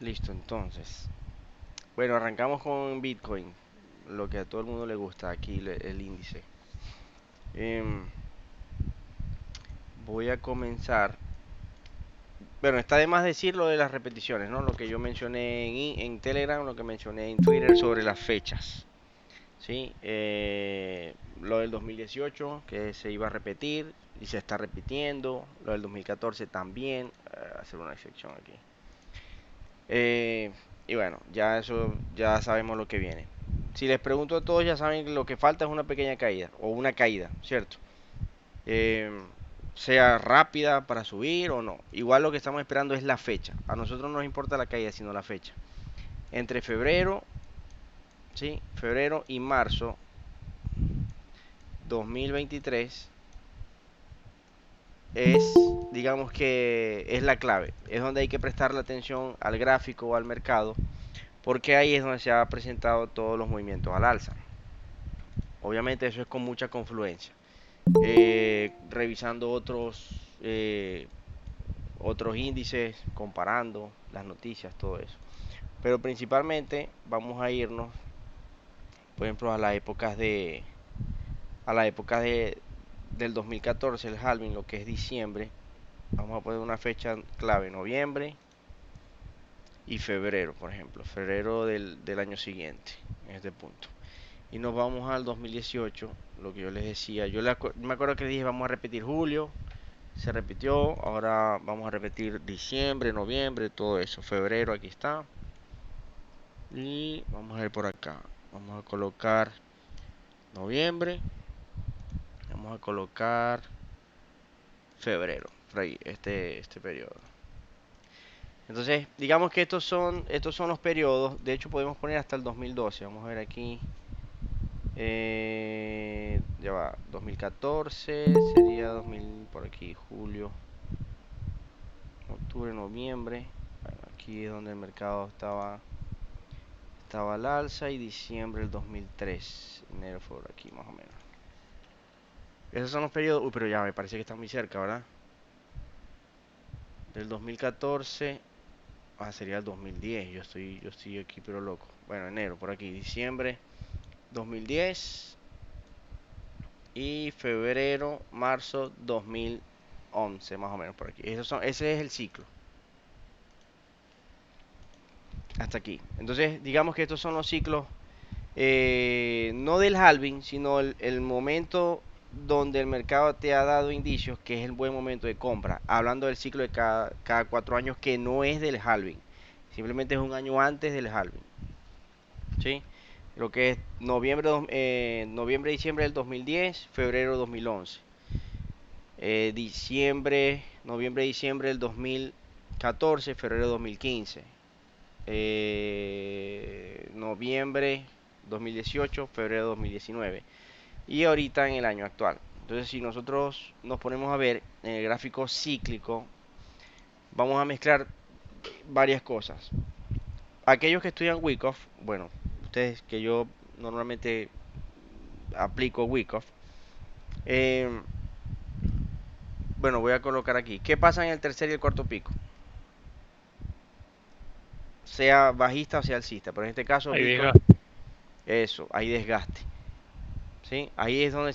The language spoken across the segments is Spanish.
Listo, entonces. Bueno, arrancamos con Bitcoin, lo que a todo el mundo le gusta aquí, el índice. Em, Voy a comenzar. Bueno, está de más decir lo de las repeticiones, ¿no? Lo que yo mencioné en Telegram, lo que mencioné en Twitter sobre las fechas. ¿Sí? Lo del 2018, que se iba a repetir y se está repitiendo. Lo del 2014 también. Hacer una excepción aquí. Eh, y bueno, ya eso, ya sabemos lo que viene. Si les pregunto a todos, ya saben que lo que falta es una pequeña caída o una caída, ¿cierto? Eh, Sea rápida para subir o no. Igual lo que estamos esperando es la fecha. A nosotros no nos importa la caída, sino la fecha. Entre febrero, ¿sí? Febrero y marzo 2023 es, digamos que es la clave. Es donde hay que prestarle atención al gráfico o al mercado, porque ahí es donde se han presentado todos los movimientos al alza. Obviamente eso es con mucha confluencia. Revisando eh, otros índices, comparando las noticias, todo eso. Pero principalmente vamos a irnos, por ejemplo, a la época del 2014, el halving, lo que es diciembre. Vamos a poner una fecha clave, noviembre y febrero, por ejemplo, febrero del año siguiente, en este punto. Y nos vamos al 2018, lo que yo les decía. Me acuerdo que dije vamos a repetir julio, se repitió, ahora vamos a repetir diciembre, noviembre, todo eso, febrero, aquí está. Y vamos a ver por acá, vamos a colocar noviembre, vamos a colocar febrero, por ahí, este periodo. Entonces, digamos que estos son los periodos, de hecho podemos poner hasta el 2012, vamos a ver aquí. Ya va, 2014 sería 2000, por aquí, julio, octubre, noviembre. Bueno, aquí es donde el mercado estaba al alza y diciembre del 2003, enero fue por aquí más o menos. Esos son los periodos, uy, pero ya me parece que están muy cerca, ¿verdad? Del 2014, sería el 2010, yo estoy aquí pero loco. Bueno, enero por aquí, diciembre 2010 y febrero, marzo 2011, más o menos por aquí. Ese es el ciclo, hasta aquí. Entonces, digamos que estos son los ciclos, no del halving, sino el momento donde el mercado te ha dado indicios que es el buen momento de compra. Hablando del ciclo de cada 4 años, que no es del halving, simplemente es un año antes del halving. ¿Sí? Lo que es noviembre, diciembre del 2010, febrero 2011. Noviembre, diciembre del 2014, febrero 2015. Noviembre 2018, febrero 2019. Y ahorita en el año actual. Entonces, si nosotros nos ponemos a ver en el gráfico cíclico, vamos a mezclar varias cosas. Aquellos que estudian Wyckoff, bueno, ustedes que yo normalmente aplico Wyckoff, eh, bueno, voy a colocar aquí. ¿Qué pasa en el tercer y el cuarto pico? Sea bajista o sea alcista, pero en este caso Ahí Bitcoin, diga, eso, hay desgaste. ¿Sí? Ahí es donde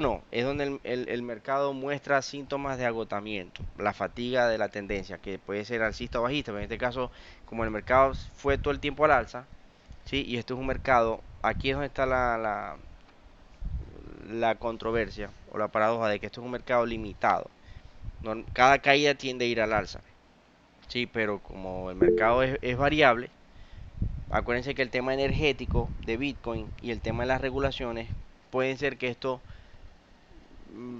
no, es donde el mercado muestra síntomas de agotamiento, la fatiga de la tendencia, que puede ser alcista o bajista, pero en este caso, como el mercado fue todo el tiempo al alza, ¿sí? Y esto es un mercado, aquí es donde está la controversia o la paradoja de que esto es un mercado limitado. Cada caída tiende a ir al alza, ¿sí? Pero como el mercado es variable, acuérdense que el tema energético de Bitcoin y el tema de las regulaciones pueden ser que esto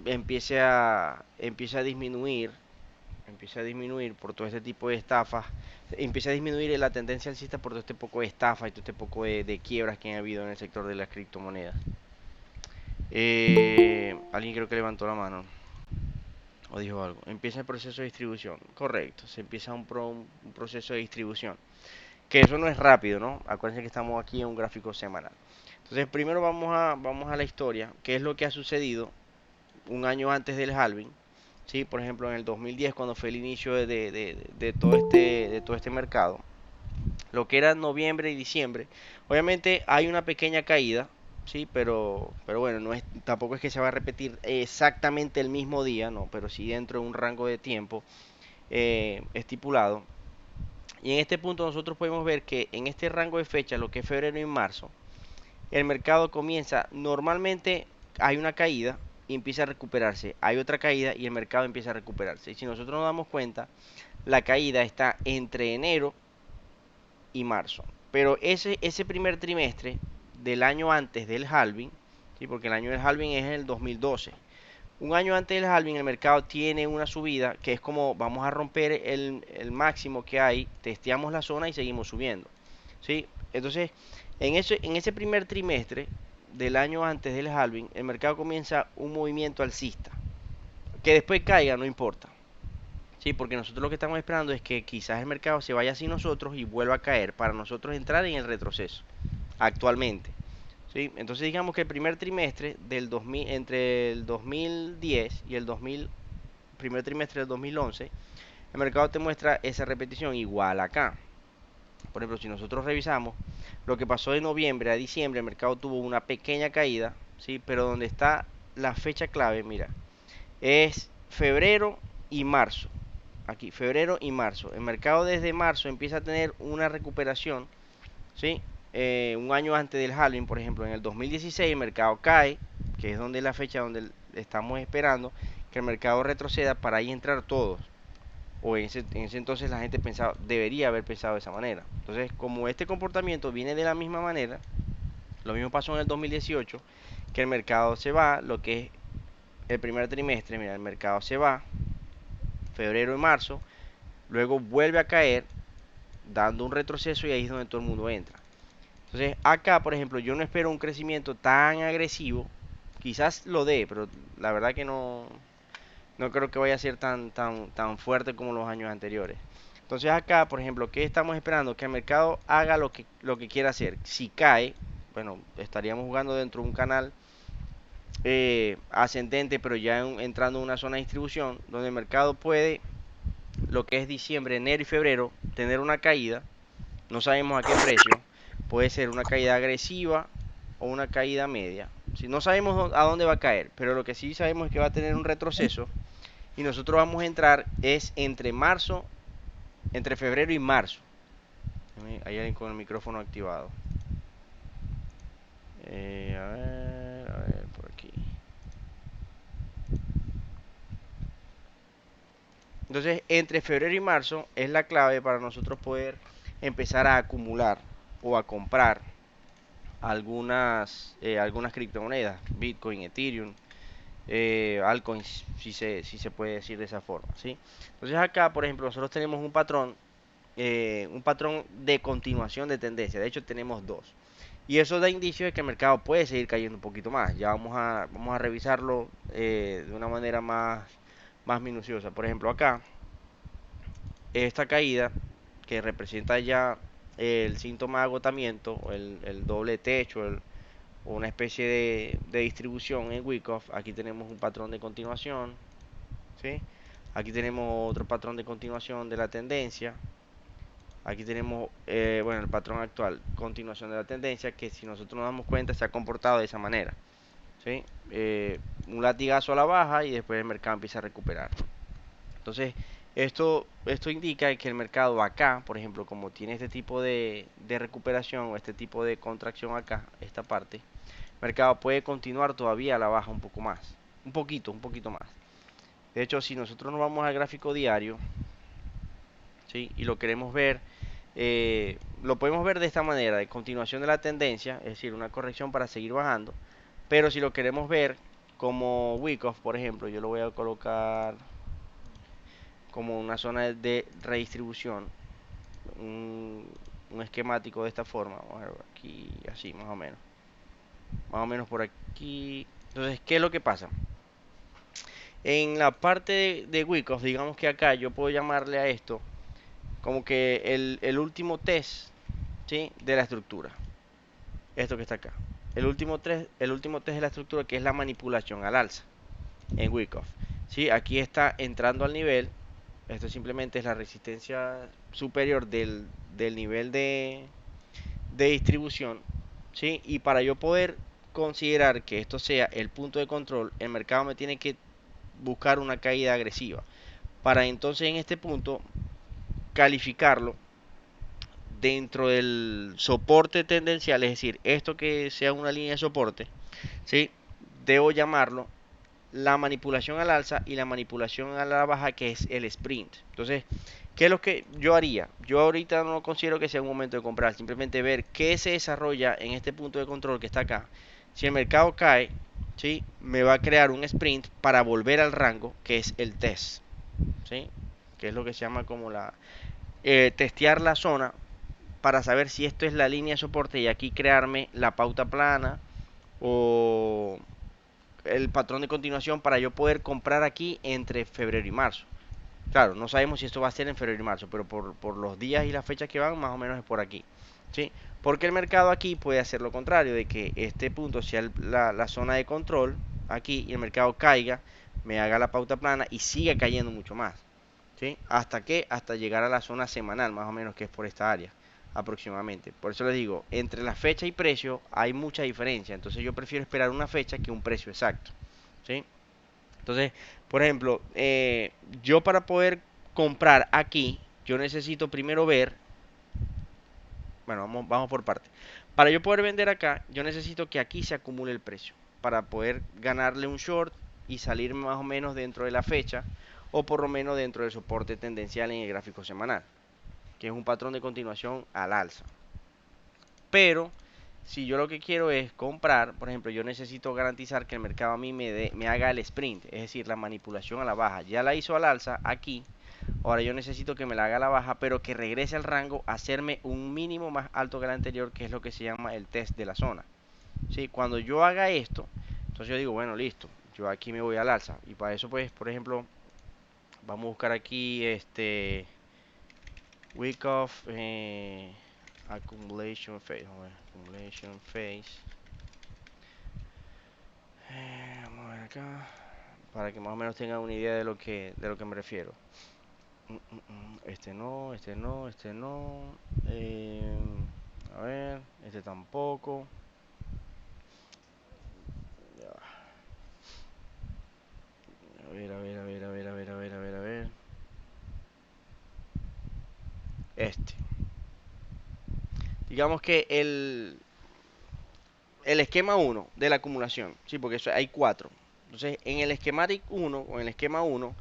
empiece a disminuir por todo este tipo de estafas, empieza a disminuir la tendencia alcista por todo este poco de estafa y todo este poco de quiebras que han habido en el sector de las criptomonedas. Alguien creo que levantó la mano o dijo algo. Empieza el proceso de distribución. Correcto, se empieza un proceso de distribución. Que eso no es rápido, ¿no? Acuérdense que estamos aquí en un gráfico semanal. Entonces, primero vamos a la historia, qué es lo que ha sucedido un año antes del halving ¿sí? Por ejemplo, en el 2010, cuando fue el inicio de todo este mercado, lo que era noviembre y diciembre, obviamente hay una pequeña caída, ¿sí? Pero bueno, no es, tampoco es que se va a repetir exactamente el mismo día, no, pero sí dentro de un rango de tiempo estipulado. Y en este punto nosotros podemos ver que en este rango de fecha, lo que es febrero y marzo, el mercado comienza, normalmente hay una caída y empieza a recuperarse, hay otra caída y el mercado empieza a recuperarse. Y si nosotros nos damos cuenta, la caída está entre enero y marzo. Pero ese primer trimestre del año antes del halving, ¿sí? Porque el año del halving es el 2012. Un año antes del halving el mercado tiene una subida que es como vamos a romper el máximo que hay, testeamos la zona y seguimos subiendo. ¿Sí? Entonces, en ese primer trimestre del año antes del halving, el mercado comienza un movimiento alcista. Que después caiga, no importa. Sí, porque nosotros lo que estamos esperando es que quizás el mercado se vaya sin nosotros y vuelva a caer para nosotros entrar en el retroceso actualmente. ¿Sí? Entonces digamos que el primer trimestre del 2000, entre el 2010 y el 2000, primer trimestre del 2011, el mercado te muestra esa repetición igual acá. Por ejemplo, si nosotros revisamos lo que pasó de noviembre a diciembre, el mercado tuvo una pequeña caída, ¿sí? Pero donde está la fecha clave, mira, es febrero y marzo. Aquí, febrero y marzo. El mercado desde marzo empieza a tener una recuperación, ¿sí? Un año antes del halving, por ejemplo, en el 2016 el mercado cae, que es donde la fecha donde estamos esperando que el mercado retroceda para ahí entrar todos. O en ese entonces la gente pensaba, debería haber pensado de esa manera. Entonces, como este comportamiento viene de la misma manera, lo mismo pasó en el 2018, que el mercado se va, lo que es el primer trimestre, mira, el mercado se va, febrero y marzo, luego vuelve a caer, dando un retroceso y ahí es donde todo el mundo entra. Entonces, acá, por ejemplo, yo no espero un crecimiento tan agresivo, quizás lo dé, pero la verdad que no creo que vaya a ser tan fuerte como los años anteriores. Entonces acá, por ejemplo, ¿qué estamos esperando? Que el mercado haga lo que quiera hacer. Si cae, bueno, estaríamos jugando dentro de un canal ascendente, pero ya entrando en una zona de distribución, donde el mercado puede, lo que es diciembre, enero y febrero, tener una caída, no sabemos a qué precio, puede ser una caída agresiva o una caída media. Si no sabemos a dónde va a caer, pero lo que sí sabemos es que va a tener un retroceso y nosotros vamos a entrar es entre febrero y marzo. Hay alguien con el micrófono activado. A ver, por aquí. Entonces, entre febrero y marzo es la clave para nosotros poder empezar a acumular o a comprar algunas criptomonedas, Bitcoin, Ethereum, altcoins, si se puede decir de esa forma, ¿sí? Entonces acá, por ejemplo, nosotros tenemos un patrón de continuación de tendencia. De hecho, tenemos dos. Y eso da indicio de que el mercado puede seguir cayendo un poquito más. Ya vamos a revisarlo de una manera más minuciosa. Por ejemplo, acá, esta caída que representa ya el síntoma de agotamiento, el doble techo, o una especie de distribución en Wyckoff. Aquí tenemos un patrón de continuación, ¿sí? Aquí tenemos otro patrón de continuación de la tendencia. Aquí tenemos, bueno, el patrón actual, continuación de la tendencia, que si nosotros nos damos cuenta se ha comportado de esa manera, ¿sí? Un latigazo a la baja y después el mercado empieza a recuperar. Entonces, esto indica que el mercado acá, por ejemplo, como tiene este tipo de recuperación o este tipo de contracción acá, esta parte, el mercado puede continuar todavía a la baja un poco más, un poquito más. De hecho, si nosotros nos vamos al gráfico diario, ¿sí? Y lo queremos ver, lo podemos ver de esta manera, de continuación de la tendencia, es decir, una corrección para seguir bajando. Pero si lo queremos ver como Wyckoff, por ejemplo, yo lo voy a colocar como una zona de redistribución, un, un esquemático de esta forma. Vamos a ver aquí, así, más o menos por aquí. Entonces, ¿qué es lo que pasa? En la parte de Wyckoff, digamos que acá yo puedo llamarle a esto como que el último test, ¿sí? De la estructura. Esto que está acá. El último test de la estructura, que es la manipulación al alza en Wyckoff. ¿sí? Aquí está entrando al nivel. Esto simplemente es la resistencia superior del nivel de distribución, ¿sí? Y para yo poder considerar que esto sea el punto de control, el mercado me tiene que buscar una caída agresiva. Para entonces en este punto calificarlo dentro del soporte tendencial, es decir, esto que sea una línea de soporte, ¿sí? Debo llamarlo la manipulación al alza y la manipulación a la baja, que es el sprint. Entonces, ¿qué es lo que yo haría? Yo ahorita no considero que sea un momento de comprar, simplemente ver qué se desarrolla en este punto de control que está acá. Si el mercado cae, ¿sí? Me va a crear un sprint para volver al rango, que es el test, ¿sí? Que es lo que se llama como testear la zona para saber si esto es la línea de soporte y aquí crearme la pauta plana o el patrón de continuación para yo poder comprar aquí entre febrero y marzo. Claro, no sabemos si esto va a ser en febrero y marzo, pero por los días y las fechas que van, más o menos es por aquí. ¿Sí? Porque el mercado aquí puede hacer lo contrario, de que este punto sea la zona de control aquí y el mercado caiga, me haga la pauta plana y siga cayendo mucho más. ¿Sí? ¿Hasta qué? Hasta llegar a la zona semanal, más o menos, que es por esta área aproximadamente. Por eso les digo, entre la fecha y precio hay mucha diferencia. Entonces yo prefiero esperar una fecha que un precio exacto. ¿Sí? Entonces, por ejemplo, yo para poder comprar aquí, yo necesito primero ver, bueno, vamos por parte. Para yo poder vender acá, yo necesito que aquí se acumule el precio para poder ganarle un short y salir más o menos dentro de la fecha o por lo menos dentro del soporte tendencial en el gráfico semanal, que es un patrón de continuación al alza. Pero si yo lo que quiero es comprar, por ejemplo, yo necesito garantizar que el mercado a mí me haga el sprint, es decir, la manipulación a la baja. Ya la hizo al alza aquí, ahora yo necesito que me la haga a la baja, pero que regrese al rango, hacerme un mínimo más alto que el anterior, que es lo que se llama el test de la zona. ¿Sí? Cuando yo haga esto, entonces yo digo, bueno, listo, yo aquí me voy al alza. Y para eso, pues, por ejemplo, vamos a buscar aquí week of accumulation phase. Accumulation phase. Vamos a ver acá. Para que más o menos tengan una idea de lo que me refiero. Este no, este no, este no. A ver, este tampoco. Ya va. A ver, a ver, a ver, a ver, a ver, a ver, a ver, a ver. Este. Digamos que el esquema uno de la acumulación. Sí, porque eso, hay cuatro. Entonces, en el esquematic 1 o en el esquema uno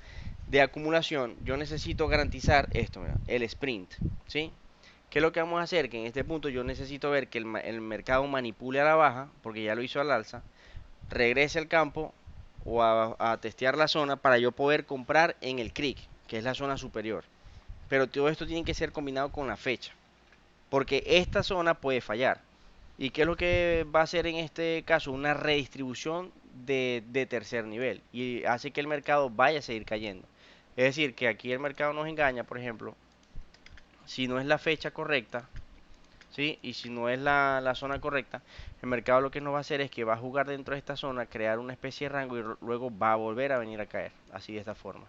de acumulación, yo necesito garantizar esto, mira, el sprint. ¿Sí? ¿Qué es lo que vamos a hacer? Que en este punto yo necesito ver que el mercado manipule a la baja, porque ya lo hizo al alza, regrese al campo o a testear la zona para yo poder comprar en el CRIC, que es la zona superior. Pero todo esto tiene que ser combinado con la fecha, porque esta zona puede fallar. ¿Y qué es lo que va a hacer en este caso? Una redistribución de tercer nivel y hace que el mercado vaya a seguir cayendo. Es decir, que aquí el mercado nos engaña, por ejemplo, si no es la fecha correcta, ¿sí? Y si no es la zona correcta, el mercado lo que nos va a hacer es que va a jugar dentro de esta zona, crear una especie de rango y luego va a volver a venir a caer, así de esta forma.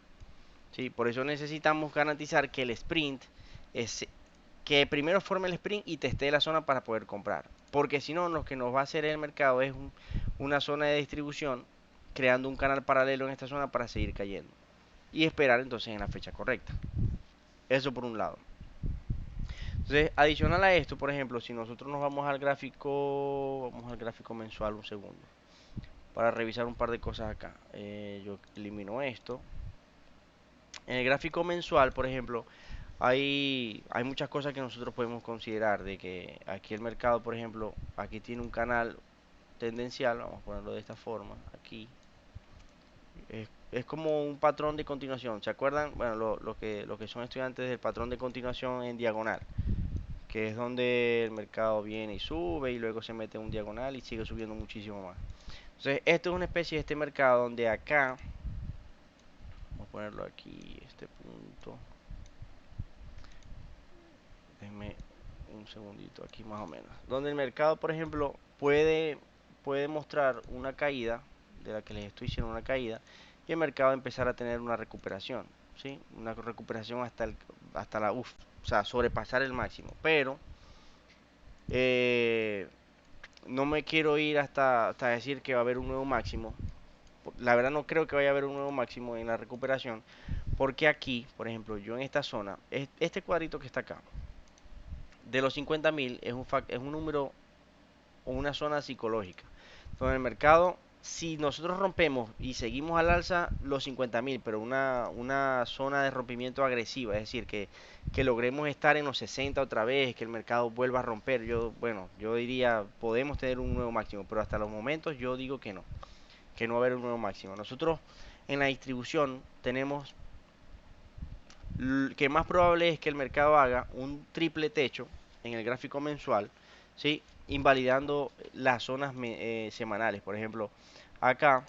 ¿Sí? Por eso necesitamos garantizar que el sprint es que primero forme el sprint y teste la zona para poder comprar. Porque si no, lo que nos va a hacer el mercado es una zona de distribución creando un canal paralelo en esta zona para seguir cayendo. Y esperar entonces en la fecha correcta. Eso por un lado. Entonces, adicional a esto, por ejemplo, si nosotros nos vamos al gráfico mensual un segundo, para revisar un par de cosas acá. Yo elimino esto. En el gráfico mensual, por ejemplo, hay muchas cosas que nosotros podemos considerar, de que aquí el mercado, por ejemplo, aquí tiene un canal tendencial, vamos a ponerlo de esta forma, aquí. Es como un patrón de continuación, ¿se acuerdan? Bueno, lo que son estudiantes del patrón de continuación en diagonal, que es donde el mercado viene y sube y luego se mete en un diagonal y sigue subiendo muchísimo más. Entonces, esto es una especie de este mercado donde acá, vamos a ponerlo aquí, este punto, déjenme un segundito aquí más o menos, donde el mercado, por ejemplo, puede mostrar una caída, de la que les estoy diciendo una caída, y el mercado empezar a tener una recuperación, ¿sí? Una recuperación hasta o sea, sobrepasar el máximo. Pero eh, no me quiero ir hasta decir que va a haber un nuevo máximo. La verdad no creo que vaya a haber un nuevo máximo en la recuperación, porque aquí, por ejemplo, yo en esta zona, este cuadrito que está acá, de los 50.000 es un número o una zona psicológica. Entonces el mercado, si nosotros rompemos y seguimos al alza los 50.000, pero una zona de rompimiento agresiva, es decir, que logremos estar en los 60 otra vez, que el mercado vuelva a romper, bueno, yo diría, podemos tener un nuevo máximo, pero hasta los momentos yo digo que no va a haber un nuevo máximo. Nosotros en la distribución tenemos que más probable es que el mercado haga un triple techo en el gráfico mensual, ¿sí? Invalidando las zonas semanales. Por ejemplo, acá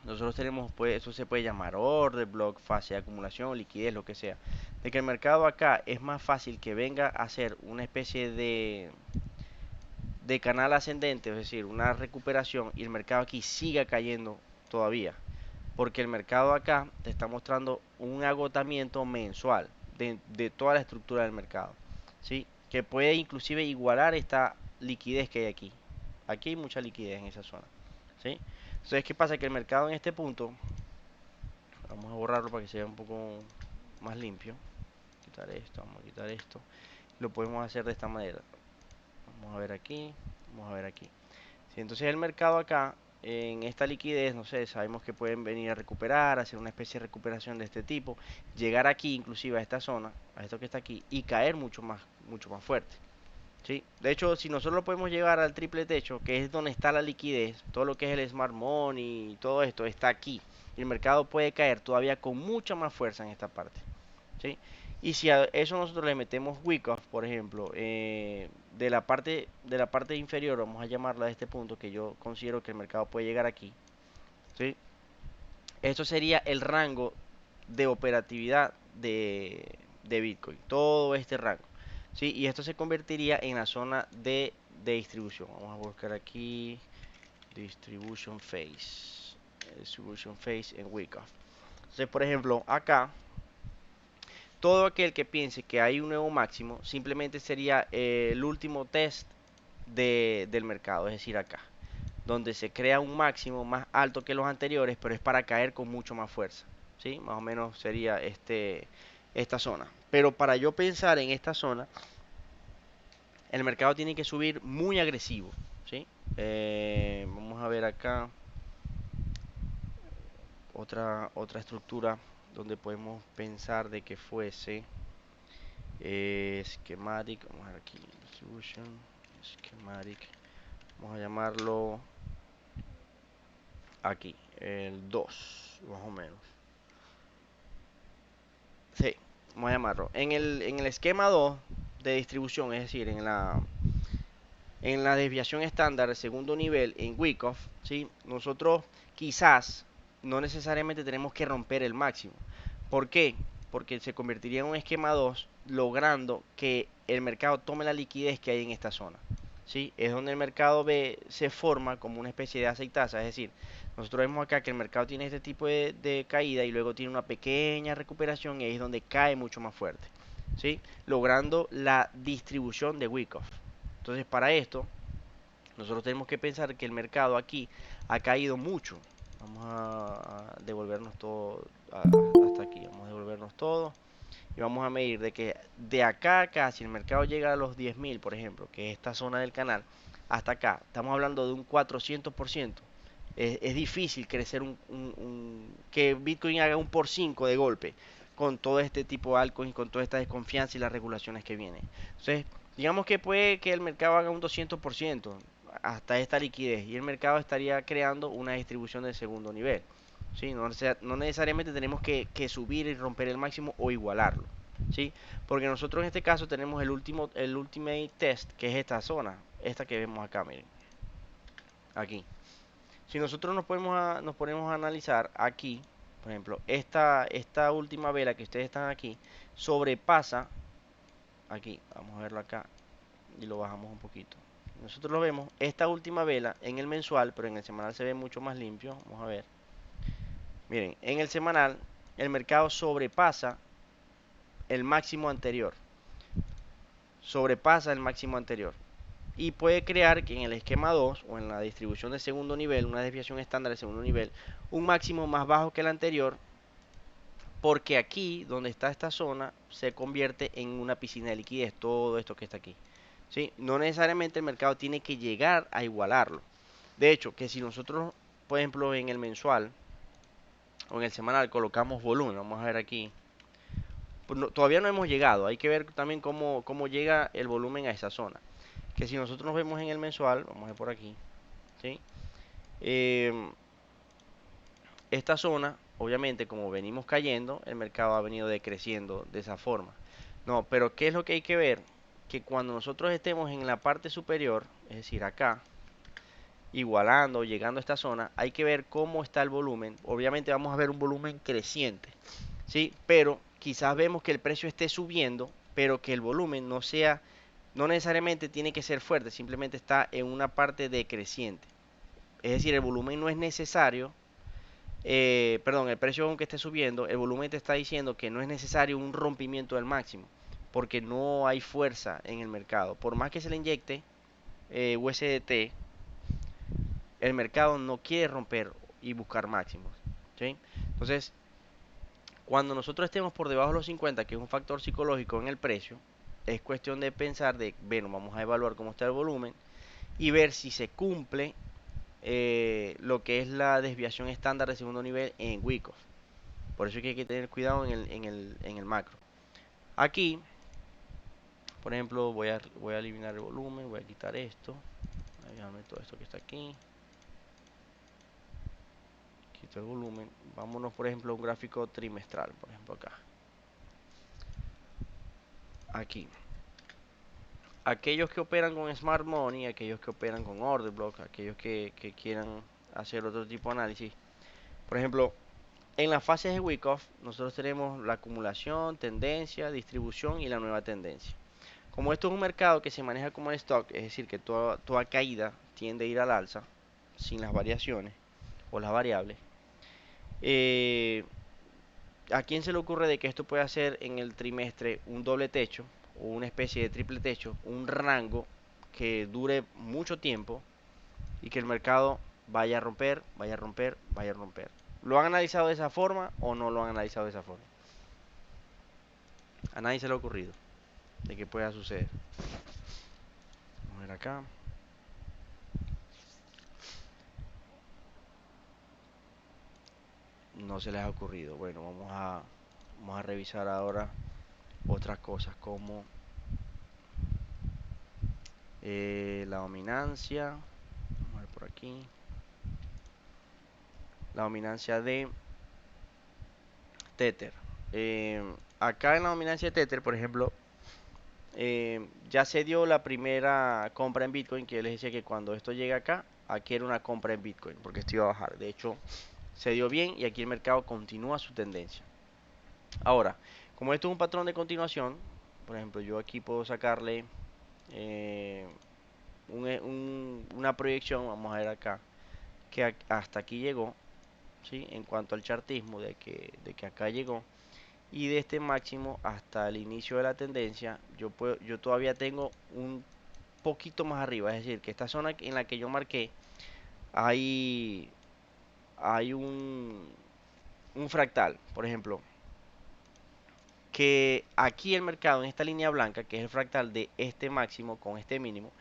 nosotros tenemos, pues, eso se puede llamar order block, fase de acumulación, liquidez, lo que sea. De que el mercado acá es más fácil que venga a hacer una especie de canal ascendente, es decir, una recuperación y el mercado aquí siga cayendo todavía. Porque el mercado acá te está mostrando un agotamiento mensual de toda la estructura del mercado, ¿sí? Que puede inclusive igualar esta liquidez que hay aquí. Aquí hay mucha liquidez en esa zona, ¿sí? Entonces, ¿qué pasa? Que el mercado en este punto, vamos a borrarlo para que sea un poco más limpio. Quitar esto, vamos a quitar esto. Lo podemos hacer de esta manera. Vamos a ver aquí, vamos a ver aquí. Sí, entonces el mercado acá, en esta liquidez, no sé, sabemos que pueden venir a recuperar, hacer una especie de recuperación de este tipo, llegar aquí inclusive a esta zona, a esto que está aquí, y caer mucho más fuerte. ¿Sí? De hecho, si nosotros lo podemos llevar al triple techo, que es donde está la liquidez, todo lo que es el smart money y todo esto está aquí. Y el mercado puede caer todavía con mucha más fuerza en esta parte. ¿Sí? Y si a eso nosotros le metemos Wyckoff, por ejemplo, de la parte inferior, vamos a llamarla de este punto, que yo considero que el mercado puede llegar aquí, ¿sí? Esto sería el rango de operatividad de Bitcoin, todo este rango, ¿sí? Y esto se convertiría en la zona de distribución. Vamos a buscar aquí Distribution Phase en Wyckoff. Entonces, por ejemplo, acá todo aquel que piense que hay un nuevo máximo simplemente sería el último test del mercado, es decir, acá, donde se crea un máximo más alto que los anteriores, pero es para caer con mucho más fuerza, ¿sí? Más o menos sería esta zona. Pero para yo pensar en esta zona, el mercado tiene que subir muy agresivo, ¿sí? Vamos a ver acá otra estructura donde podemos pensar de que fuese schematic, vamos a ver aquí, distribution, schematic, vamos a llamarlo aquí, el 2 más o menos. Sí, vamos a llamarlo. En el esquema 2 de distribución, es decir, en la desviación estándar, el segundo nivel, en Wyckoff, ¿sí? Nosotros quizás no necesariamente tenemos que romper el máximo. ¿Por qué? Porque se convertiría en un esquema 2 logrando que el mercado tome la liquidez que hay en esta zona. ¿Sí? Es donde el mercado se forma como una especie de aceitaza, es decir, nosotros vemos acá que el mercado tiene este tipo de caída y luego tiene una pequeña recuperación y ahí es donde cae mucho más fuerte, ¿sí? Logrando la distribución de Wyckoff. Entonces, para esto, nosotros tenemos que pensar que el mercado aquí ha caído mucho. Vamos a devolvernos todo hasta aquí. Vamos a devolvernos todo. Y vamos a medir de que de acá a acá, si el mercado llega a los 10.000, por ejemplo, que es esta zona del canal, hasta acá, estamos hablando de un 400%. Es difícil crecer que Bitcoin haga un por 5 de golpe con todo este tipo de altcoins, con toda esta desconfianza y las regulaciones que vienen. Entonces, digamos que puede que el mercado haga un 200% hasta esta liquidez y el mercado estaría creando una distribución de segundo nivel. ¿Sí? No necesariamente tenemos que subir y romper el máximo o igualarlo. ¿Sí? Porque nosotros en este caso tenemos el ultimate test, que es esta zona, esta que vemos acá, miren, aquí. Si nosotros nos ponemos a analizar aquí, por ejemplo, esta última vela que ustedes están aquí, sobrepasa, aquí, vamos a verlo acá, y lo bajamos un poquito. Nosotros lo vemos, esta última vela en el mensual, pero en el semanal se ve mucho más limpio, vamos a ver. Miren, en el semanal el mercado sobrepasa el máximo anterior. Sobrepasa el máximo anterior. Y puede crear que en el esquema 2 o en la distribución de segundo nivel, una desviación estándar de segundo nivel, un máximo más bajo que el anterior, porque aquí, donde está esta zona, se convierte en una piscina de liquidez, todo esto que está aquí. ¿Sí? No necesariamente el mercado tiene que llegar a igualarlo. De hecho, que si nosotros, por ejemplo, en el mensual o en el semanal colocamos volumen, vamos a ver aquí, pues todavía no hemos llegado, hay que ver también cómo llega el volumen a esa zona. Que si nosotros nos vemos en el mensual, vamos a ver por aquí, ¿sí? Eh, esta zona, obviamente, como venimos cayendo, el mercado ha venido decreciendo de esa forma. No, pero ¿qué es lo que hay que ver? Que cuando nosotros estemos en la parte superior, es decir, acá, igualando, llegando a esta zona, hay que ver cómo está el volumen. Obviamente vamos a ver un volumen creciente, ¿sí? Pero quizás vemos que el precio esté subiendo, pero que el volumen no sea, no necesariamente tiene que ser fuerte, simplemente está en una parte decreciente. Es decir, el volumen no es necesario, perdón, el precio aunque esté subiendo, el volumen te está diciendo que no es necesario un rompimiento del máximo, porque no hay fuerza en el mercado. Por más que se le inyecte USDT, el mercado no quiere romper y buscar máximos, ¿sí? Entonces, cuando nosotros estemos por debajo de los 50, que es un factor psicológico en el precio, es cuestión de pensar de, bueno, vamos a evaluar cómo está el volumen y ver si se cumple lo que es la desviación estándar de segundo nivel en Wyckoff. Por eso es que hay que tener cuidado en el macro. Aquí, por ejemplo, voy a eliminar el volumen, voy a quitar esto, voy a dejarme todo esto que está aquí, quito el volumen. Vámonos, por ejemplo, a un gráfico trimestral, por ejemplo, acá. Aquí. Aquellos que operan con Smart Money, aquellos que operan con Order Block, aquellos que quieran hacer otro tipo de análisis. Por ejemplo, en las fases de Wyckoff, nosotros tenemos la acumulación, tendencia, distribución y la nueva tendencia. Como esto es un mercado que se maneja como el stock, es decir, que toda caída tiende a ir al alza, sin las variaciones o las variables, eh, ¿a quién se le ocurre de que esto puede hacer en el trimestre un doble techo o una especie de triple techo, un rango que dure mucho tiempo y que el mercado vaya a romper, vaya a romper, vaya a romper? ¿Lo han analizado de esa forma o no lo han analizado de esa forma? A nadie se le ha ocurrido de que pueda suceder. Vamos a ver acá. No se les ha ocurrido. Bueno, vamos a revisar ahora otras cosas como la dominancia. Vamos a ver por aquí. La dominancia de Tether. Acá en la dominancia de Tether, por ejemplo, ya se dio la primera compra en Bitcoin, que yo les decía que cuando esto llega acá, aquí era una compra en Bitcoin, porque esto iba a bajar. De hecho, se dio bien y aquí el mercado continúa su tendencia. Ahora, como esto es un patrón de continuación, por ejemplo, yo aquí puedo sacarle eh, una proyección, vamos a ver acá, que hasta aquí llegó, ¿sí? En cuanto al chartismo, de que acá llegó. Y de este máximo hasta el inicio de la tendencia, yo todavía tengo un poquito más arriba. Es decir, que esta zona en la que yo marqué, hay, hay un fractal, por ejemplo, que aquí el mercado en esta línea blanca, que es el fractal de este máximo con este mínimo,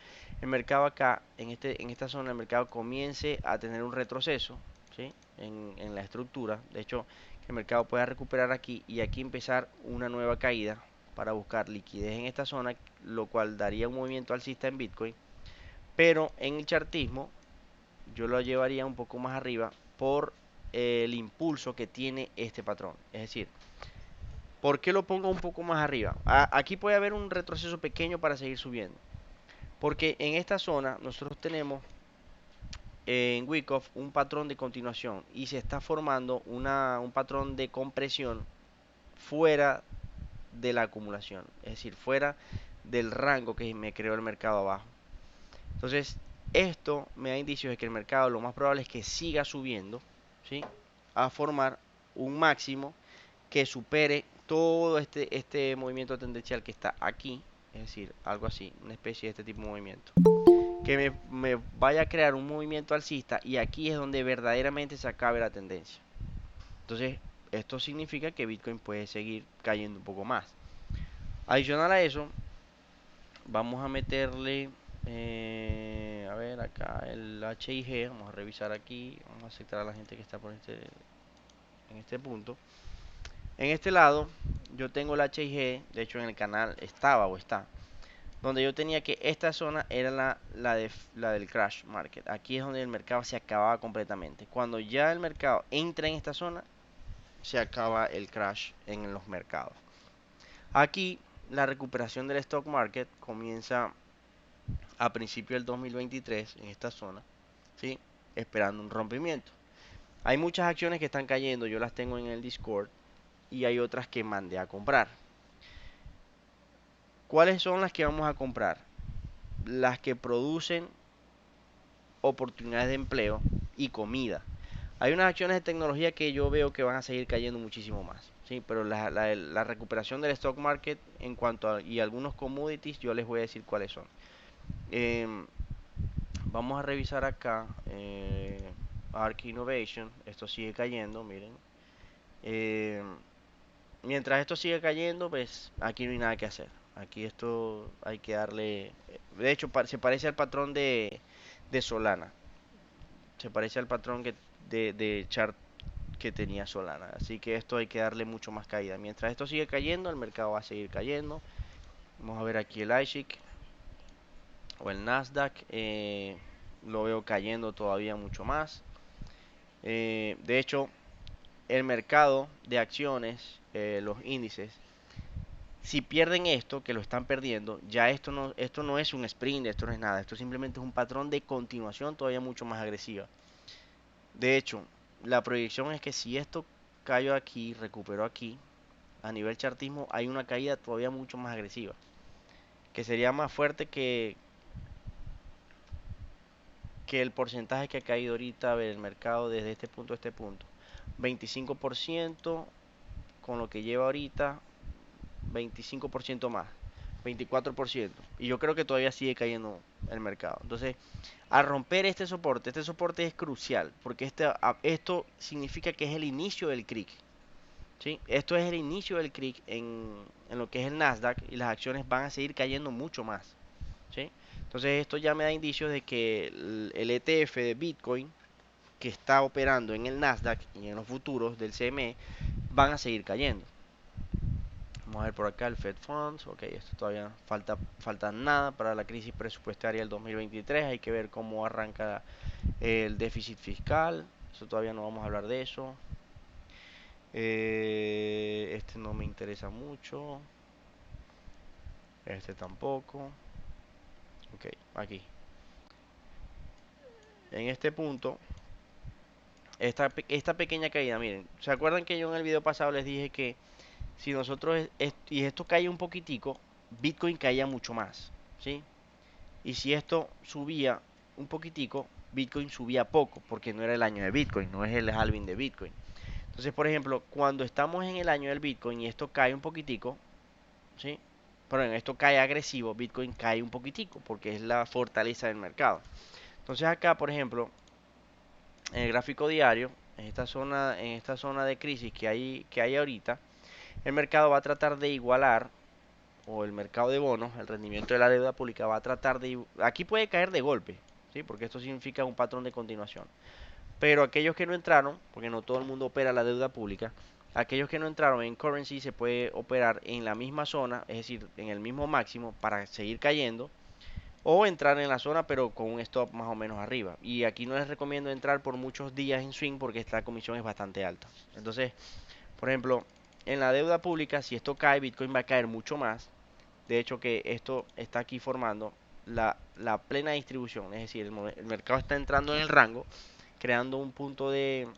el mercado acá, en esta zona, el mercado comience a tener un retroceso, ¿sí? En la estructura. De hecho, que el mercado pueda recuperar aquí y aquí empezar una nueva caída para buscar liquidez en esta zona, lo cual daría un movimiento alcista en Bitcoin. Pero en el chartismo, yo lo llevaría un poco más arriba por el impulso que tiene este patrón. Es decir, ¿por qué lo pongo un poco más arriba? Aquí puede haber un retroceso pequeño para seguir subiendo. Porque en esta zona nosotros tenemos en Wyckoff un patrón de continuación y se está formando un patrón de compresión fuera de la acumulación. Es decir, fuera del rango que me creó el mercado abajo. Entonces, esto me da indicios de que el mercado lo más probable es que siga subiendo, ¿sí? a formar un máximo que supere todo este movimiento tendencial que está aquí, es decir, algo así, una especie de este tipo de movimiento, que me vaya a crear un movimiento alcista y aquí es donde verdaderamente se acabe la tendencia. Entonces, esto significa que Bitcoin puede seguir cayendo un poco más. Adicional a eso, vamos a meterle, a ver acá el HIG, vamos a revisar aquí, vamos a aceptar a la gente que está en este punto. En este lado, yo tengo el HIG, de hecho en el canal estaba o está, donde yo tenía que esta zona era la del crash market. Aquí es donde el mercado se acababa completamente. Cuando ya el mercado entra en esta zona, se acaba el crash en los mercados. Aquí la recuperación del stock market comienza a principios del 2023 en esta zona, ¿sí? Esperando un rompimiento. Hay muchas acciones que están cayendo, yo las tengo en el Discord y hay otras que mandé a comprar. ¿Cuáles son las que vamos a comprar? Las que producen oportunidades de empleo y comida. Hay unas acciones de tecnología que yo veo que van a seguir cayendo muchísimo más, ¿sí? Pero la recuperación del stock market en cuanto a y algunos commodities, yo les voy a decir cuáles son. Em, Vamos a revisar acá ARK Innovation. Esto sigue cayendo, miren. Em, Mientras esto sigue cayendo, pues aquí no hay nada que hacer. Aquí esto hay que darle. De hecho, se parece al patrón de Solana. Se parece al patrón de chart que tenía Solana. Así que esto hay que darle mucho más caída. Mientras esto sigue cayendo, el mercado va a seguir cayendo. Vamos a ver aquí el ISIC o el Nasdaq. Lo veo cayendo todavía mucho más. De hecho, el mercado de acciones, los índices, si pierden esto, que lo están perdiendo, ya esto no es un sprint, esto no es nada, esto simplemente es un patrón de continuación todavía mucho más agresiva. De hecho, la proyección es que si esto cayó aquí, recuperó aquí, a nivel chartismo hay una caída todavía mucho más agresiva, que sería más fuerte que el porcentaje que ha caído ahorita el mercado desde este punto a este punto. 25% con lo que lleva ahorita, 25% más, 24%. Y yo creo que todavía sigue cayendo el mercado. Entonces, al romper este soporte es crucial, porque esto significa que es el inicio del creek. ¿Sí? Esto es el inicio del creek en lo que es el Nasdaq y las acciones van a seguir cayendo mucho más. ¿Sí? Entonces esto ya me da indicios de que el ETF de Bitcoin que está operando en el Nasdaq y en los futuros del CME van a seguir cayendo. Vamos a ver por acá el Fed Funds. Ok, esto todavía falta nada para la crisis presupuestaria del 2023. Hay que ver cómo arranca el déficit fiscal. Eso todavía no vamos a hablar de eso. Este no me interesa mucho. Este tampoco. Ok, aquí. En este punto, esta pequeña caída, miren, ¿se acuerdan que yo en el video pasado les dije que si nosotros, y esto caía un poquitico, Bitcoin caía mucho más, ¿sí? Y si esto subía un poquitico, Bitcoin subía poco, porque no era el año de Bitcoin, no es el halving de Bitcoin. Entonces, por ejemplo, cuando estamos en el año del Bitcoin y esto cae un poquitico, ¿sí? Pero en esto cae agresivo, Bitcoin cae un poquitico, porque es la fortaleza del mercado. Entonces acá, por ejemplo, en el gráfico diario, en esta zona de crisis que hay ahorita, el mercado va a tratar de igualar, o el mercado de bonos, el rendimiento de la deuda pública va a tratar aquí puede caer de golpe, ¿sí? Porque esto significa un patrón de continuación. Pero aquellos que no entraron, porque no todo el mundo opera la deuda pública, aquellos que no entraron en currency se puede operar en la misma zona, es decir, en el mismo máximo para seguir cayendo, o entrar en la zona pero con un stop más o menos arriba. Y aquí no les recomiendo entrar por muchos días en swing porque esta comisión es bastante alta. Entonces, por ejemplo, en la deuda pública, si esto cae, Bitcoin va a caer mucho más. De hecho, que esto está aquí formando la plena distribución, es decir, el mercado está entrando en el rango, creando un punto de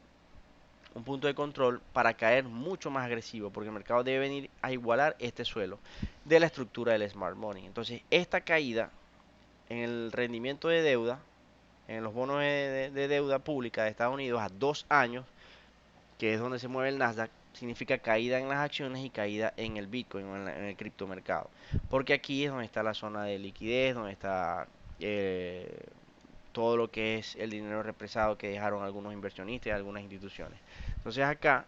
control para caer mucho más agresivo, porque el mercado debe venir a igualar este suelo de la estructura del smart money. Entonces, esta caída en el rendimiento de deuda, en los bonos de deuda pública de Estados Unidos a 2 años, que es donde se mueve el Nasdaq, significa caída en las acciones y caída en el Bitcoin o en el criptomercado. Porque aquí es donde está la zona de liquidez, donde está eh, todo lo que es el dinero represado que dejaron algunos inversionistas y algunas instituciones. Entonces acá,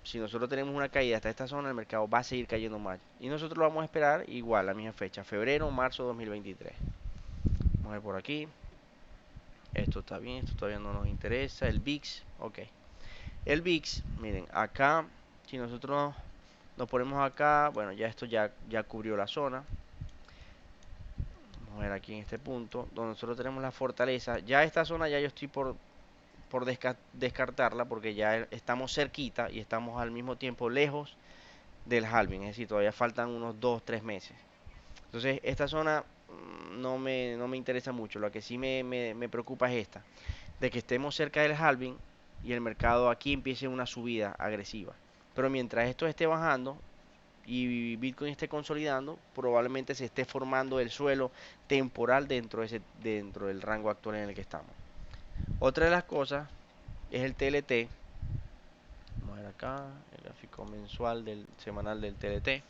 si nosotros tenemos una caída hasta esta zona, el mercado va a seguir cayendo más. Y nosotros lo vamos a esperar igual, la misma fecha, febrero, marzo 2023. Vamos a ver por aquí. Esto está bien, esto todavía no nos interesa. El VIX, ok. El VIX, miren, acá, si nosotros nos ponemos acá, bueno, ya esto ya cubrió la zona. Vamos a ver aquí en este punto, donde nosotros tenemos la fortaleza. Ya esta zona ya yo estoy por descartarla porque ya estamos cerquita y estamos al mismo tiempo lejos del halving, es decir, todavía faltan unos 2 3 meses. Entonces, esta zona no me interesa mucho. Lo que sí me preocupa es esta, de que estemos cerca del halving y el mercado aquí empiece una subida agresiva. Pero mientras esto esté bajando y Bitcoin esté consolidando, probablemente se esté formando el suelo temporal dentro del rango actual en el que estamos. Otra de las cosas es el TLT. Vamos a ver acá el gráfico mensual del semanal del TLT. En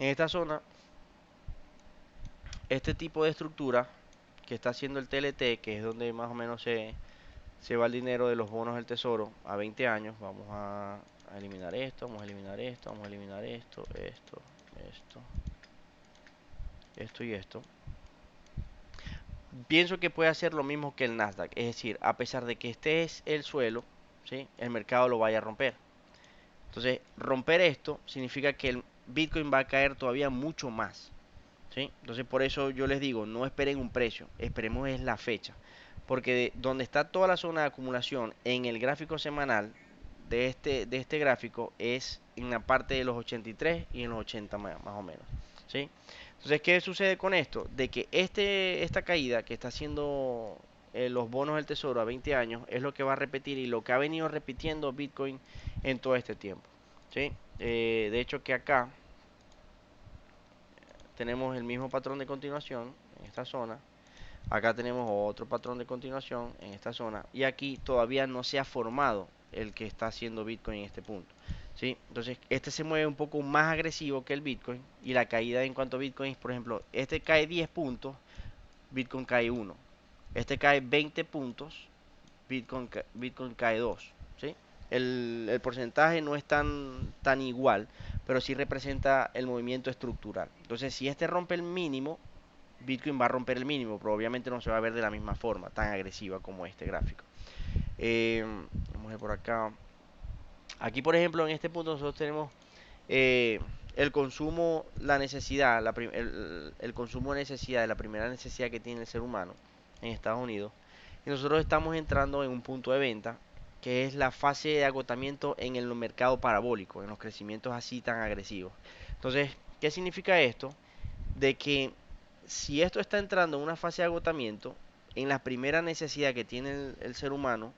esta zona, este tipo de estructura que está haciendo el TLT, que es donde más o menos se va el dinero de los bonos del tesoro a 20 años, vamos a eliminar esto, vamos a eliminar esto, vamos a eliminar esto, esto y esto. Pienso que puede hacer lo mismo que el Nasdaq, es decir, a pesar de que este es el suelo, ¿sí? El mercado lo vaya a romper. Entonces, romper esto significa que el Bitcoin va a caer todavía mucho más. ¿Sí? Entonces por eso yo les digo, no esperen un precio, esperemos es la fecha. Porque donde está toda la zona de acumulación en el gráfico semanal de este gráfico es en la parte de los 83 y en los 80 más o menos. ¿Sí? Entonces, ¿qué sucede con esto? De que esta caída que está haciendo los bonos del tesoro a 20 años es lo que va a repetir y lo que ha venido repitiendo Bitcoin en todo este tiempo. ¿Sí? De hecho que acá tenemos el mismo patrón de continuación en esta zona. Acá tenemos otro patrón de continuación en esta zona. Y aquí todavía no se ha formado el que está haciendo Bitcoin en este punto. ¿Sí? Entonces, este se mueve un poco más agresivo que el Bitcoin. Y la caída en cuanto a Bitcoin, por ejemplo, este cae 10 puntos, Bitcoin cae 1. Este cae 20 puntos, Bitcoin cae 2. ¿Sí? El porcentaje no es tan igual, pero sí representa el movimiento estructural. Entonces, si este rompe el mínimo, Bitcoin va a romper el mínimo, pero obviamente no se va a ver de la misma forma, tan agresiva como este gráfico. Eh, Vamos a ver por acá. Aquí, por ejemplo, en este punto nosotros tenemos eh, el consumo, la necesidad, el consumo de necesidad, de la primera necesidad que tiene el ser humano en Estados Unidos. Y nosotros estamos entrando en un punto de venta que es la fase de agotamiento en el mercado parabólico, en los crecimientos así tan agresivos. Entonces, ¿qué significa esto? De que si esto está entrando en una fase de agotamiento, en la primera necesidad que tiene el ser humano,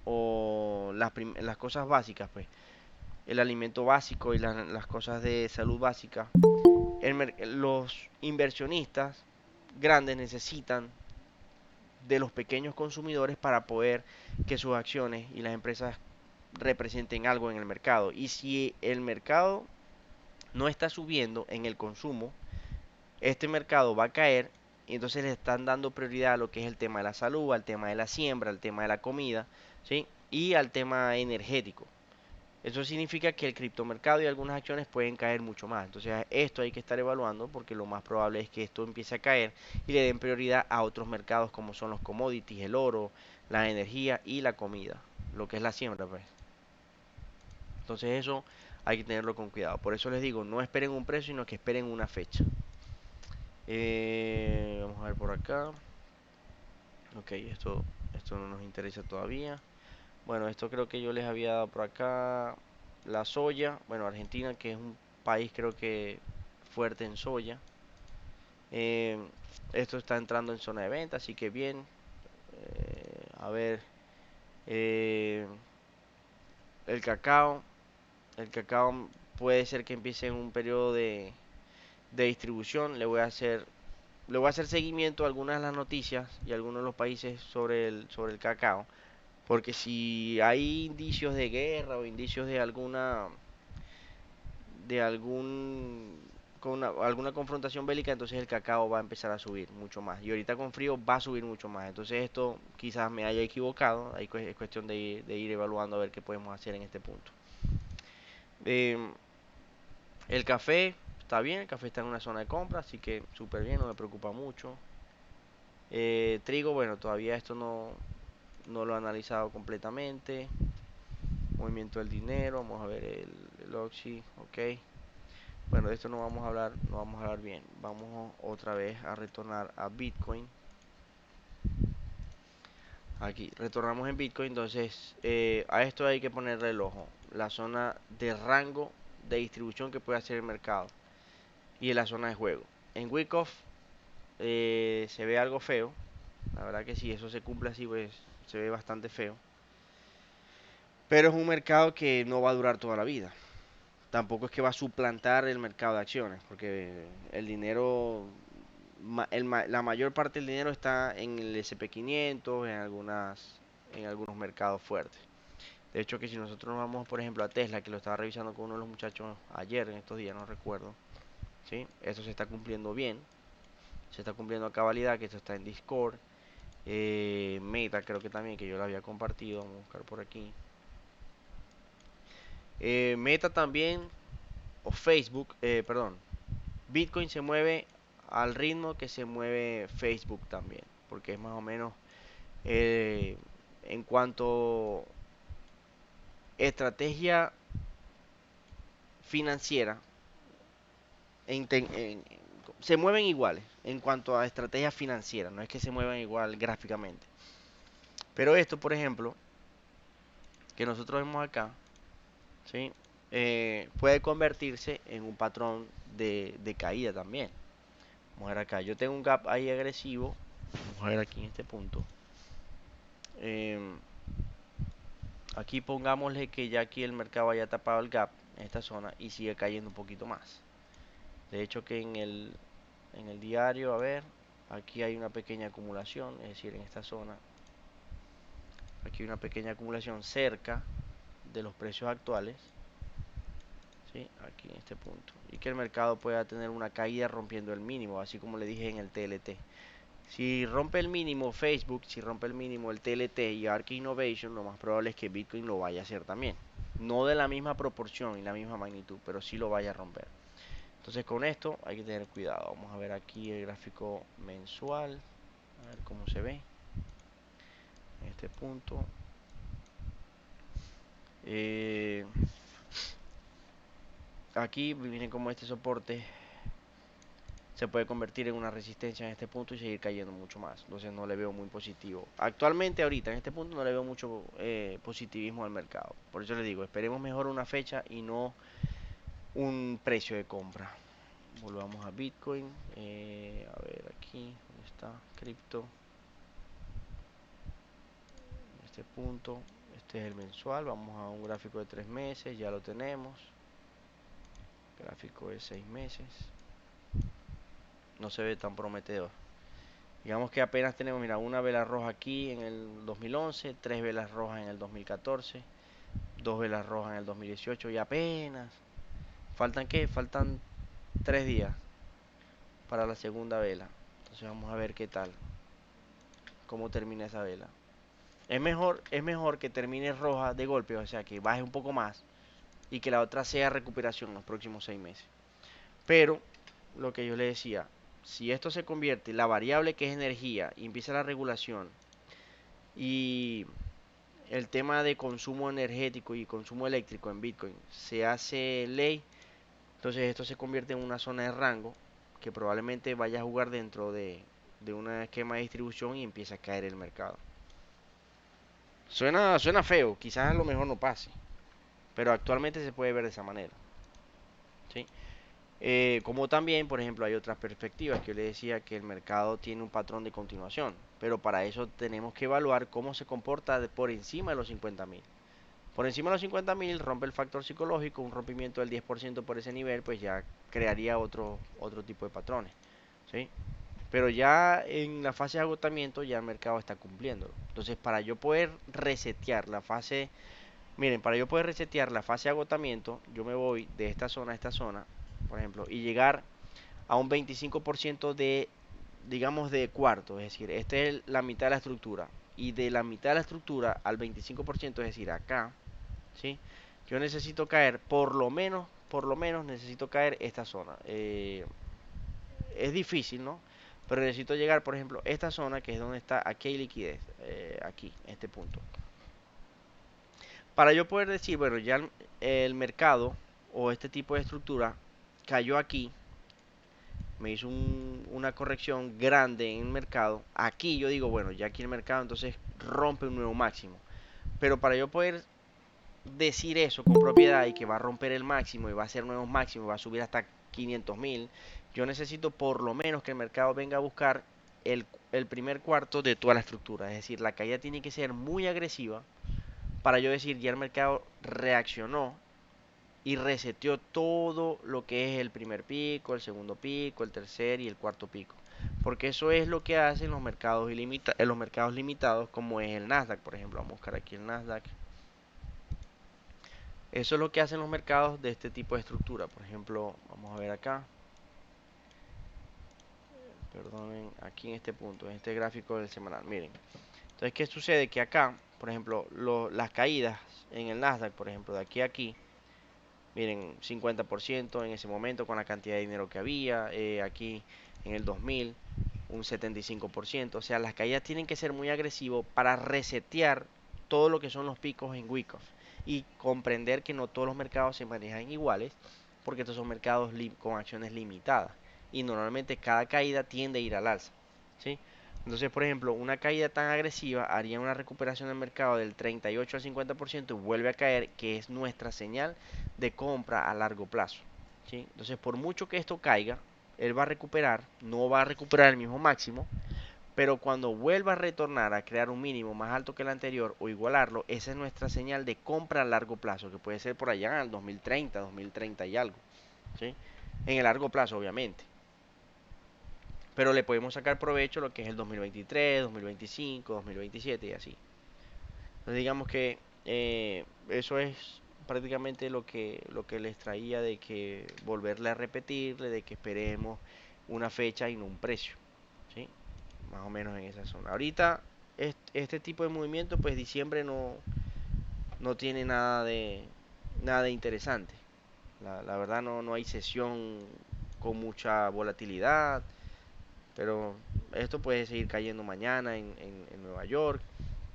o las cosas básicas, pues, el alimento básico y las cosas de salud básica, los inversionistas grandes necesitan de los pequeños consumidores para poder que sus acciones y las empresas representen algo en el mercado. Y si el mercado no está subiendo en el consumo, este mercado va a caer y entonces le están dando prioridad a lo que es el tema de la salud, al tema de la siembra, al tema de la comida, ¿sí? Y al tema energético. Eso significa que el criptomercado y algunas acciones pueden caer mucho más. Entonces esto hay que estar evaluando porque lo más probable es que esto empiece a caer y le den prioridad a otros mercados como son los commodities, el oro, la energía y la comida, lo que es la siembra, pues. Entonces eso hay que tenerlo con cuidado. Por eso les digo, no esperen un precio, sino que esperen una fecha. Vamos a ver por acá. Ok, esto no nos interesa todavía. Bueno, esto creo que yo les había dado por acá. La soya. Bueno, Argentina, que es un país creo que fuerte en soya. Eh, Esto está entrando en zona de venta, así que bien. A ver. eh, el cacao. El cacao puede ser que empiece en un periodo de distribución. Le voy a hacer seguimiento a algunas de las noticias y a algunos de los países sobre el cacao Porque si hay indicios de guerra o indicios de alguna confrontación bélica, entonces el cacao va a empezar a subir mucho más. Y ahorita con frío va a subir mucho más. Entonces esto quizás me haya equivocado. Ahí es cuestión de ir evaluando a ver qué podemos hacer en este punto. Em, el café está bien, el café está en una zona de compra, así que súper bien, no me preocupa mucho. Trigo, bueno, todavía esto no lo he analizado completamente. Movimiento del dinero, vamos a ver el Oxy, ok. Bueno, de esto no vamos a hablar, no vamos a hablar bien. Vamos otra vez a retornar a Bitcoin. Aquí, retornamos en Bitcoin, entonces a esto hay que ponerle el ojo. La zona de rango de distribución que puede hacer el mercado y en la zona de juego. En Wyckoff se ve algo feo. La verdad que si eso se cumple así, pues se ve bastante feo. Pero es un mercado que no va a durar toda la vida. Tampoco es que va a suplantar el mercado de acciones, porque el dinero, la mayor parte del dinero está en el SP 500, en algunos mercados fuertes. De hecho, que si nosotros nos vamos, por ejemplo, a Tesla, que lo estaba revisando con uno de los muchachos ayer, en estos días, no recuerdo, ¿sí? Eso se está cumpliendo bien, se está cumpliendo a cabalidad, que esto está en Discord. Meta creo que también, que yo lo había compartido, vamos a buscar por aquí. Meta también, o Facebook, perdón, Bitcoin se mueve al ritmo que se mueve Facebook también, porque es más o menos eh, en cuanto estrategia financiera, se mueven iguales en cuanto a estrategia financiera, no es que se muevan igual gráficamente. Pero esto, por ejemplo, que nosotros vemos acá, ¿sí? Puede convertirse en un patrón de caída también. Vamos a ver acá, yo tengo un gap ahí agresivo, vamos a ver aquí en este punto. Em, Aquí pongámosle que ya aquí el mercado haya tapado el gap en esta zona y sigue cayendo un poquito más. De hecho que en el diario, a ver, aquí hay una pequeña acumulación, es decir, en esta zona, aquí hay una pequeña acumulación cerca de los precios actuales, ¿sí? Aquí en este punto. Y que el mercado pueda tener una caída rompiendo el mínimo, así como le dije en el TLT. Si rompe el mínimo Facebook, si rompe el mínimo el TLT y ARK Innovation, lo más probable es que Bitcoin lo vaya a hacer también. No de la misma proporción y la misma magnitud, pero sí lo vaya a romper. Entonces con esto hay que tener cuidado. Vamos a ver aquí el gráfico mensual, a ver cómo se ve en este punto. Eh, Aquí viene como este soporte se puede convertir en una resistencia en este punto y seguir cayendo mucho más. Entonces no le veo muy positivo. Actualmente, ahorita, en este punto, no le veo mucho positivismo al mercado. Por eso le digo, esperemos mejor una fecha y no un precio de compra. Volvamos a Bitcoin. A ver aquí, ¿dónde está? Cripto. En este punto. Este es el mensual. Vamos a un gráfico de 3 meses. Ya lo tenemos. Gráfico de 6 meses. No se ve tan prometedor. Digamos que apenas tenemos, mira, una vela roja aquí en el 2011, tres velas rojas en el 2014, dos velas rojas en el 2018 y apenas. ¿Faltan qué? Faltan 3 días para la segunda vela. Entonces vamos a ver qué tal, cómo termina esa vela. Es mejor que termine roja de golpe, o sea, que baje un poco más y que la otra sea recuperación en los próximos 6 meses. Pero, lo que yo le decía, si esto se convierte, la variable que es energía, y empieza la regulación, y el tema de consumo energético y consumo eléctrico en Bitcoin se hace ley, entonces esto se convierte en una zona de rango que probablemente vaya a jugar dentro de un esquema de distribución y empieza a caer el mercado. Suena feo, quizás a lo mejor no pase, pero actualmente se puede ver de esa manera, ¿sí? Como también, por ejemplo, hay otras perspectivas que yo le decía que el mercado tiene un patrón de continuación, pero para eso tenemos que evaluar cómo se comporta por encima de los 50.000. Por encima de los 50.000 rompe el factor psicológico, un rompimiento del 10% por ese nivel, pues ya crearía otro tipo de patrones, ¿sí? Pero ya en la fase de agotamiento ya el mercado está cumpliendo. Entonces, para yo poder resetear la fase, miren, para yo poder resetear la fase de agotamiento, yo me voy de esta zona a esta zona, por ejemplo, y llegar a un 25% de, digamos, de cuarto. Es decir, esta es la mitad de la estructura. Y de la mitad de la estructura al 25%, es decir, acá, ¿sí? Yo necesito caer, por lo menos necesito caer esta zona. Es difícil, ¿no? Pero necesito llegar, por ejemplo, esta zona que es donde está, aquí hay liquidez, aquí, este punto. Para yo poder decir, bueno, ya el mercado o este tipo de estructura cayó aquí, me hizo una corrección grande en el mercado. Aquí yo digo, bueno, ya aquí el mercado entonces rompe un nuevo máximo. Pero para yo poder decir eso con propiedad y que va a romper el máximo y va a hacer nuevos máximos, va a subir hasta 500.000, yo necesito por lo menos que el mercado venga a buscar el primer cuarto de toda la estructura. Es decir, la caída tiene que ser muy agresiva para yo decir ya el mercado reaccionó y reseteó todo lo que es el primer pico, el segundo pico, el tercer y el cuarto pico. Porque eso es lo que hacen los mercados limitados, como es el Nasdaq, por ejemplo. Vamos a buscar aquí el Nasdaq. Eso es lo que hacen los mercados de este tipo de estructura. Por ejemplo, vamos a ver acá. Perdonen, aquí en este punto, en este gráfico del semanal. Miren. Entonces, ¿qué sucede? Que acá, por ejemplo, las caídas en el Nasdaq, por ejemplo, de aquí a aquí, miren, 50% en ese momento con la cantidad de dinero que había. Aquí en el 2000, un 75%. O sea, las caídas tienen que ser muy agresivas para resetear todo lo que son los picos en Wyckoff y comprender que no todos los mercados se manejan iguales, porque estos son mercados con acciones limitadas y normalmente cada caída tiende a ir al alza, ¿sí? Entonces, por ejemplo, una caída tan agresiva haría una recuperación del mercado del 38 al 50% y vuelve a caer, que es nuestra señal de compra a largo plazo, ¿sí? Entonces, por mucho que esto caiga, él va a recuperar, no va a recuperar el mismo máximo, pero cuando vuelva a retornar a crear un mínimo más alto que el anterior o igualarlo, esa es nuestra señal de compra a largo plazo, que puede ser por allá en el 2030, 2030 y algo, ¿sí? En el largo plazo, obviamente. Pero le podemos sacar provecho lo que es el 2023, 2025, 2027 y así. Entonces digamos que eso es prácticamente lo que les traía de que volverle a repetirle, de que esperemos una fecha y no un precio, ¿sí? Más o menos en esa zona. Ahorita este tipo de movimiento, pues diciembre no tiene nada de interesante. La verdad no hay sesión con mucha volatilidad, pero esto puede seguir cayendo mañana en Nueva York.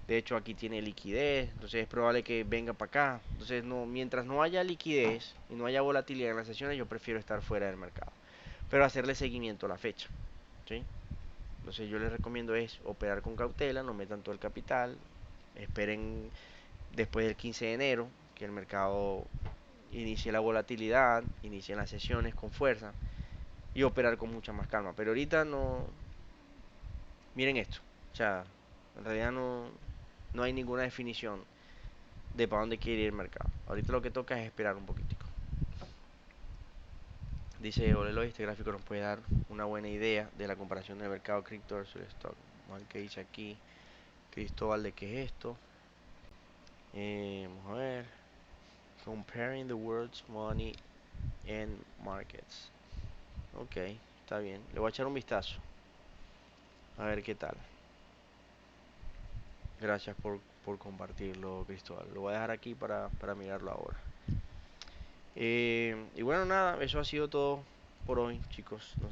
De hecho, aquí tiene liquidez, entonces es probable que venga para acá. Entonces, no, mientras no haya liquidez y no haya volatilidad en las sesiones, yo prefiero estar fuera del mercado. Pero hacerle seguimiento a la fecha, ¿sí? Entonces, yo les recomiendo es operar con cautela, no metan todo el capital, esperen después del 15 de enero que el mercado inicie la volatilidad, inicie las sesiones con fuerza y operar con mucha más calma. Pero ahorita no, miren esto, o sea, en realidad no hay ninguna definición de para dónde quiere ir el mercado. Ahorita lo que toca es esperar un poquitico. Dice Olelo, este gráfico nos puede dar una buena idea de la comparación del mercado cripto versus el stock. Vamos a ver qué dice aquí Cristóbal de qué es esto. Vamos a ver. Comparing the world's money and markets. Ok, está bien. Le voy a echar un vistazo. A ver qué tal. Gracias por compartirlo, Cristóbal. Lo voy a dejar aquí para mirarlo ahora. Y bueno, nada, eso ha sido todo por hoy, chicos. No